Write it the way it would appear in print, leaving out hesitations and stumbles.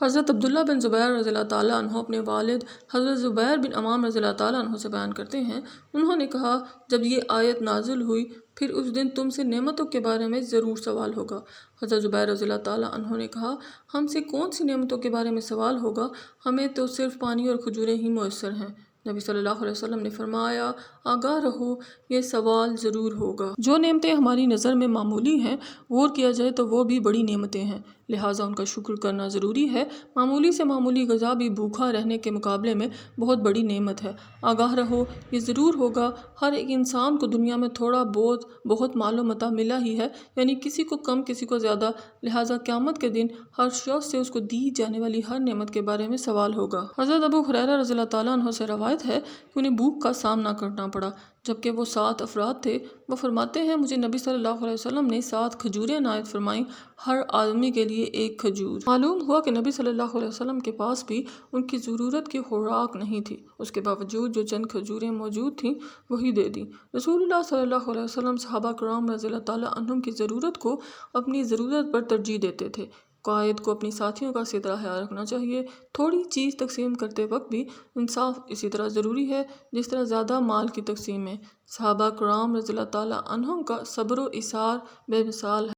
حضرت عبداللہ بن زبیر رضی اللہ تعالیٰ عنہ اپنے والد حضرت زبیر بن عوام رضی اللہ تعالیٰ عنہ سے بیان کرتے ہیں، انہوں نے کہا جب یہ آیت نازل ہوئی پھر اس دن تم سے نعمتوں کے بارے میں ضرور سوال ہوگا۔ حضرت زبیر رضی اللہ تعالیٰ عنہ نے کہا ہم سے کون سی نعمتوں کے بارے میں سوال ہوگا، ہمیں تو صرف پانی اور کھجوریں ہی میسر ہیں۔ نبی صلی اللہ علیہ وسلم نے فرمایا آگاہ رہو یہ سوال ضرور ہوگا۔ جو نعمتیں ہماری نظر میں معمولی ہیں غور کیا جائے تو وہ بھی بڑی نعمتیں ہیں، لہٰذا ان کا شکر کرنا ضروری ہے۔ معمولی سے معمولی غذا بھی بھوکا رہنے کے مقابلے میں بہت بڑی نعمت ہے۔ آگاہ رہو یہ ضرور ہوگا، ہر ایک انسان کو دنیا میں تھوڑا بہت مال و متاع ملا ہی ہے، یعنی کسی کو کم کسی کو زیادہ، لہٰذا قیامت کے دن ہر شخص سے اس کو دی جانے والی ہر نعمت کے بارے میں سوال ہوگا۔ حضرت ابو ہریرہ رضی اللہ تعالیٰ عنہ سے روایت ہے کہ انہیں بھوک کا سامنا کرنا پڑا جبکہ وہ 7 افراد تھے۔ وہ فرماتے ہیں مجھے نبی صلی اللہ علیہ وسلم نے 7 کھجوریں عنایت فرمائیں، ہر آدمی کے لیے 1 کھجور۔ معلوم ہوا کہ نبی صلی اللہ علیہ وسلم کے پاس بھی ان کی ضرورت کی خوراک نہیں تھی، اس کے باوجود جو چند کھجوریں موجود تھیں وہی دے دیں۔ رسول اللہ صلی اللہ علیہ وسلم صحابہ کرام رضی اللہ تعالیٰ عنہم کی ضرورت کو اپنی ضرورت پر ترجیح دیتے تھے۔ قائد کو اپنی ساتھیوں کا اسی طرح خیال رکھنا چاہیے۔ تھوڑی چیز تقسیم کرتے وقت بھی انصاف اسی طرح ضروری ہے جس طرح زیادہ مال کی تقسیم میں۔ صحابہ کرام رضی اللہ تعالیٰ عنہم کا صبر و ایثار بے مثال ہے۔